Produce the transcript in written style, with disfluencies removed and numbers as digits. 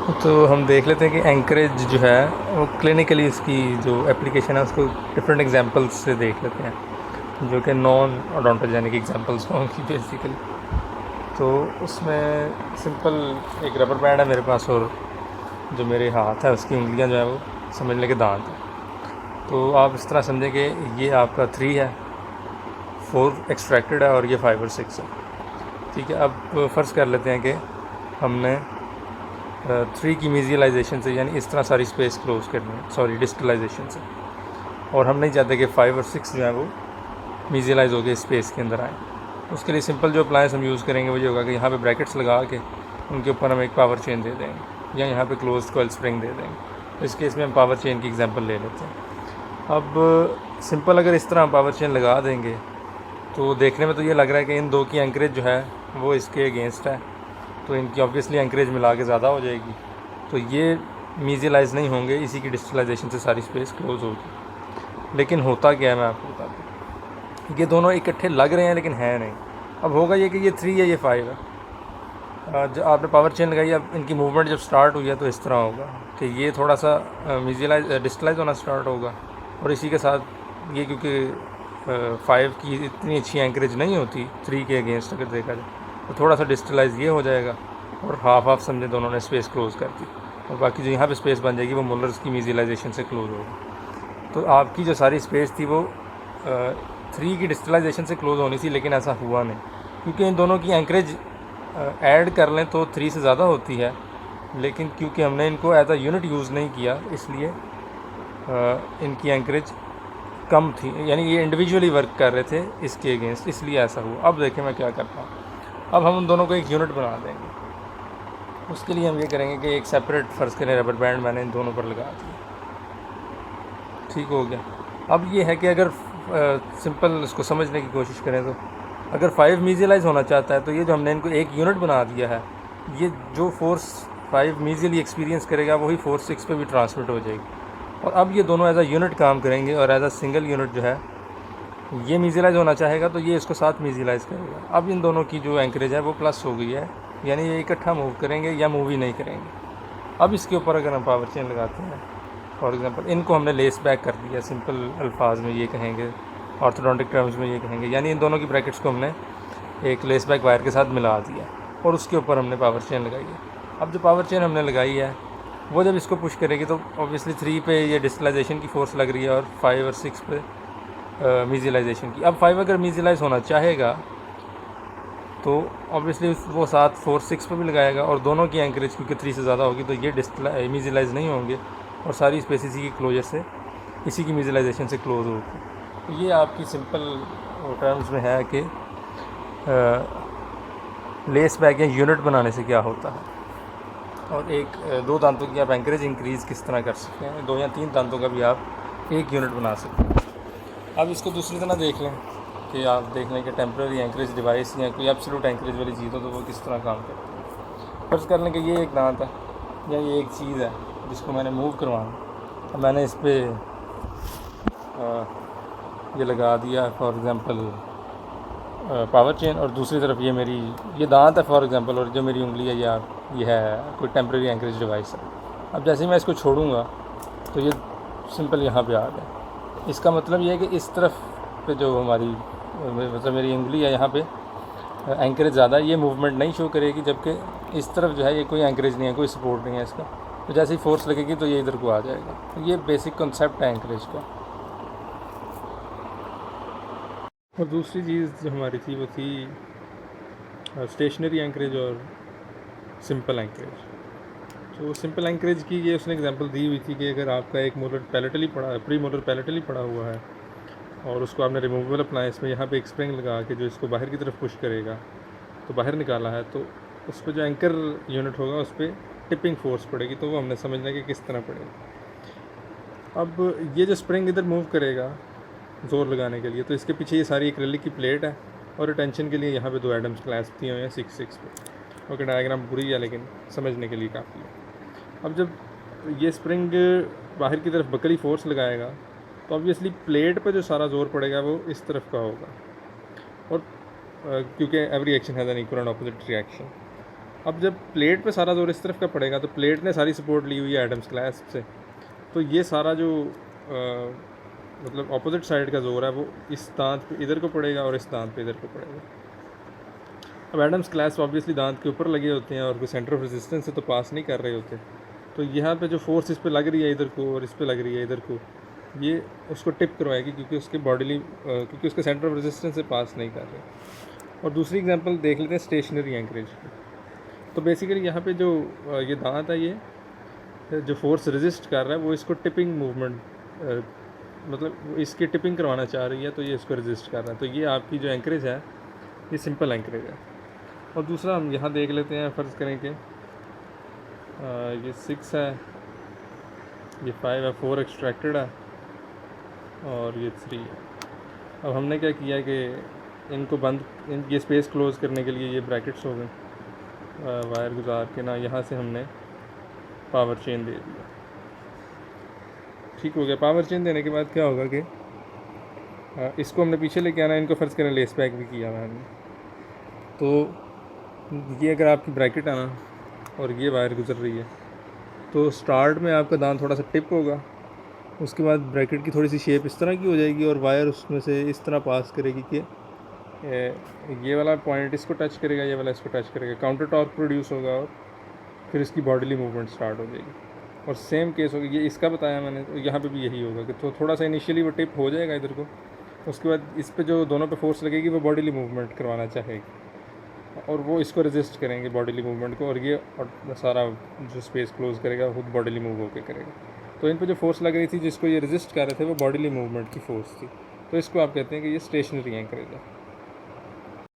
तो हम देख लेते हैं कि एंकरेज जो है वो क्लिनिकली इसकी जो एप्लीकेशन है उसको डिफरेंट एग्जांपल्स से देख लेते हैं, जो कि नॉन ओडोंटोजेनिक एग्जांपल्स होंगी बेसिकली। तो उसमें सिंपल एक रबर बैंड है मेरे पास, और जो मेरे हाथ है उसकी उंगलियां जो है वो समझने के दांत हैं। तो आप इस तरह समझें कि ये आपका 3 है, 4 एक्सट्रैक्टेड है और ये 5 और 6 है। ठीक है, अब फ़र्ज़ कर लेते हैं कि हमने 3 की मीजियलाइजेशन से, यानी इस तरह सारी स्पेस क्लोज करनी है, सॉरी डिस्टलाइजेशन से, और हम नहीं चाहते कि 5 और 6 जो है वो मीजियलाइज हो के स्पेस के अंदर आए। उसके लिए सिंपल जो अप्लायंस हम यूज़ करेंगे वो ये होगा कि यहाँ पे ब्रैकेट्स लगा के उनके ऊपर हम एक पावर चेन दे देंगे, या यहाँ पे क्लोज कॉइल स्प्रिंग दे देंगे। इस केस में हम पावर चेन की एग्जांपल ले लेते हैं। अब सिंपल अगर इस तरह हम पावर चेन लगा देंगे तो देखने में तो ये लग रहा है कि इन दो की एंकरेज जो है वो इसके अगेंस्ट है, तो इनकी ऑब्वियसली एंकरेज मिला के ज़्यादा हो जाएगी, तो ये मीजियलाइज नहीं होंगे, इसी की डिस्टलाइजेशन से सारी स्पेस क्लोज होगी। लेकिन होता क्या है मैं आपको बता दूँ, ये दोनों इकट्ठे लग रहे हैं लेकिन है नहीं। अब होगा ये कि ये 3 है, ये 5 है। जब आपने पावर चेन लगाई, अब इनकी मूवमेंट जब स्टार्ट हुई है तो इस तरह होगा कि ये थोड़ा सा मीजियलाइज डिस्टलाइज होना स्टार्ट होगा, और इसी के साथ ये, क्योंकि 5 की इतनी अच्छी एंकरेज नहीं होती 3 के अगेंस्ट अगर देखा जाए, तो थोड़ा सा डिस्टलाइज ये हो जाएगा, और हाफ समझे दोनों ने स्पेस क्लोज कर दी, और बाकी जो यहाँ पे स्पेस बन जाएगी वो मुलर्स की मीजियलाइजेशन से क्लोज होगी। तो आपकी जो सारी स्पेस थी वो 3 की डिस्टलाइजेशन से क्लोज होनी थी, लेकिन ऐसा हुआ नहीं, क्योंकि इन दोनों की एंकरेज ऐड कर लें तो 3 से ज़्यादा होती है, लेकिन क्योंकि हमने इनको एज अ यूनिट यूज़ नहीं किया, इसलिए इनकी एंकरेज कम थी, यानी ये इंडिविजुअली वर्क कर रहे थे इसके अगेंस्ट, इसलिए ऐसा हुआ। अब देखें मैं क्या करता हूँ। अब हम उन दोनों को एक यूनिट बना देंगे। उसके लिए हम ये करेंगे कि एक सेपरेट फ़र्ज़ करें रबर बैंड मैंने इन दोनों पर लगा दिया, ठीक हो गया। अब ये है कि अगर सिंपल इसको समझने की कोशिश करें तो अगर 5 मीजियलाइज होना चाहता है तो ये जो हमने इनको एक यूनिट बना दिया है, ये जो फोर्स 5 मीजियली एक्सपीरियंस करेगा वही फोर्स 6 पे भी ट्रांसमिट हो जाएगी, और अब ये दोनों एज अ यूनिट काम करेंगे, और एज अ सिंगल यूनिट जो है ये मीजियलाइज होना चाहेगा तो ये इसको साथ मीजियलाइज करेगा। अब इन दोनों की जो एंकरेज है वो प्लस हो गई है, यानी ये इकट्ठा मूव करेंगे या मूव ही नहीं करेंगे। अब इसके ऊपर अगर हम पावर चेन लगाते हैं, फॉर एग्जांपल इनको हमने लेस बैक कर दिया, सिंपल अल्फाज में ये कहेंगे, ऑर्थोडोंटिक टर्म्स में ये कहेंगे, यानी इन दोनों की ब्रैकेट्स को हमने एक लेस बैक वायर के साथ मिला दिया, और उसके ऊपर हमने पावर चेन लगाई है। अब जो पावर चेन हमने लगाई है वो जब इसको पुश करेगी तो ऑब्वियसली 3 पे ये डिस्टलाइजेशन की फ़ोर्स लग रही है, और 5 और 6 पे मीजियलाइजेशन की। अब 5 अगर मीजियलाइज होना चाहेगा तो ऑब्वियसली वो साथ फोर्स 6 पे भी लगाएगा, और दोनों की एंकरेज क्योंकि 3 से ज़्यादा होगी तो ये मीजियलाइज नहीं होंगे, और सारी स्पेस इसी की क्लोजर से, इसी की मीजियलाइजेशन से क्लोज होगी। तो ये आपकी सिंपल टर्म्स में है कि लेस बैक या यूनिट बनाने से क्या होता है, और एक 2 दांतों की आप एंकरेज इंक्रीज़ किस तरह कर सकते हैं, 2 या 3 दांतों का भी आप एक यूनिट बना सकते हैं। अब इसको दूसरी तरह देख लें कि आप देख लें कि टेम्प्रेरी एंकरेज डिवाइस या कोई एब्सोल्यूट एंकरेज वाली चीज़ हो तो वो किस तरह काम करती है। फर्ज कर लें कि ये एक दांत है या ये एक चीज़ है जिसको मैंने मूव करवाना, अब मैंने इस पर ये लगा दिया फॉर एग्ज़ाम्पल पावर चेन, और दूसरी तरफ ये दांत है फॉर एग्ज़ाम्पल, और जो मेरी उंगली है ये है कोई टेम्प्रेरी एंकरेज डिवाइस है। अब जैसे ही मैं इसको छोड़ूंगा तो ये सिंपल यहाँ पे आ गया। इसका मतलब ये है कि इस तरफ पे जो हमारी मतलब मेरी उंगली है यहाँ पे एंकरेज ज़्यादा है, ये मूवमेंट नहीं शो करेगी, जबकि इस तरफ जो है ये कोई एंकरेज नहीं है, कोई सपोर्ट नहीं है इसका, तो जैसे ही फोर्स लगेगी तो ये इधर को आ जाएगा। तो ये बेसिक कॉन्सेप्ट है एंकरेज का। और दूसरी चीज़ जो हमारी थी वो थी स्टेशनरी एंकरेज और सिंपल एंकरेज। तो सिंपल एंकरेज की ये उसने एग्जांपल दी हुई थी कि अगर आपका एक मोलर पैलेटली पड़ा है, प्री मोलर पैलेटली पड़ा हुआ है, और उसको आपने रिमूवेबल अप्लायंस में यहाँ पे एक स्प्रिंग लगा के जो इसको बाहर की तरफ पुश करेगा तो बाहर निकाला है, तो उस पर जो एंकर यूनिट होगा उस पर टिपिंग फोर्स पड़ेगी, तो वो हमने समझना कि किस तरह पड़ेगी। अब ये जो स्प्रिंग इधर मूव करेगा ज़ोर लगाने के लिए, तो इसके पीछे ये सारी एक्रेलिक की प्लेट है, और रिटेंशन के लिए यहाँ पे 2 एडम्स क्लैस्प दिए हुए हैं 6 पे। ओके, डायग्राम बुरी है लेकिन समझने के लिए काफ़ी है। अब जब ये स्प्रिंग बाहर की तरफ बकरी फोर्स लगाएगा तो ऑब्वियसली प्लेट पे जो सारा ज़ोर पड़ेगा वो इस तरफ का होगा, और क्योंकि every action has an equal and opposite reaction. अब जब प्लेट पे सारा जोर इस तरफ का पड़ेगा तो प्लेट ने सारी सपोर्ट ली हुई है एडम्स क्लैस्प से, तो ये सारा जो मतलब ऑपोजिट साइड का जोर है वो इस दांत पे इधर को पड़ेगा और इस दांत पे इधर को पड़ेगा। अब एडम्स क्लैस्प ऑब्वियसली दांत के ऊपर लगे होते हैं और कोई सेंटर ऑफ रेजिस्टेंस से तो पास नहीं कर रहे होते, तो यहाँ पे जो फोर्स इस पे लग रही है इधर को और इस पे लग रही है इधर को, ये उसको टिप करवाएगी क्योंकि उसके बॉडीली क्योंकि उसके सेंटर ऑफ रेजिस्टेंस से पास नहीं कर रहे। और दूसरी एग्जांपल देख लेते हैं स्टेशनरी एंकरेज की। तो बेसिकली यहाँ पे जो ये दांत है, ये जो फोर्स रेजिस्ट कर रहा है वो इसको टिपिंग मूवमेंट मतलब इसकी टिपिंग करवाना चाह रही है, तो ये इसको रेजिस्ट कर रहा है। तो ये आपकी जो एंकरेज है ये सिंपल एंकरेज है। और दूसरा हम यहाँ देख लेते हैं, फ़र्ज़ करें कि ये 6 है, ये 5 है, 4 एक्सट्रैक्टेड है और ये 3 है। अब हमने क्या किया कि इनको ये स्पेस क्लोज़ करने के लिए ये ब्रैकेट्स हो गए, वायर गुजार के ना यहाँ से हमने पावर चेन दे दिया। ठीक हो गया। पावर चेन देने के बाद क्या होगा कि इसको हमने पीछे लेके आना, इनको फ़र्ज़ करें लेस बैक भी किया हुआ हमने, तो ये अगर आपकी ब्रैकेट आना और ये वायर गुजर रही है तो स्टार्ट में आपका दांत थोड़ा सा टिप होगा, उसके बाद ब्रैकेट की थोड़ी सी शेप इस तरह की हो जाएगी और वायर उसमें से इस तरह पास करेगी कि ये वाला पॉइंट इसको टच करेगा, ये वाला इसको टच करेगा, काउंटर टॉर्क प्रोड्यूस होगा और फिर इसकी बॉडीली मूवमेंट स्टार्ट हो जाएगी। और सेम केस होगा, ये इसका बताया मैंने, तो यहाँ पे भी यही होगा कि तो थोड़ा सा इनिशियली वो टिप हो जाएगा इधर को, उसके बाद इस पे जो दोनों पे फोर्स लगेगी वो बॉडीली मूवमेंट करवाना चाहेगी और वो इसको रेजिस्ट करेंगे बॉडीली मूवमेंट को, और ये और सारा जो स्पेस क्लोज करेगा खुद बॉडीली मूव होकर करेगा। तो इन पे जो फोर्स लग रही थी जिसको ये रेजिस्ट कर रहे थे वो बॉडीली मूवमेंट की फोर्स थी, तो इसको आप कहते हैं कि ये स्टेशनरी एंकरेज है।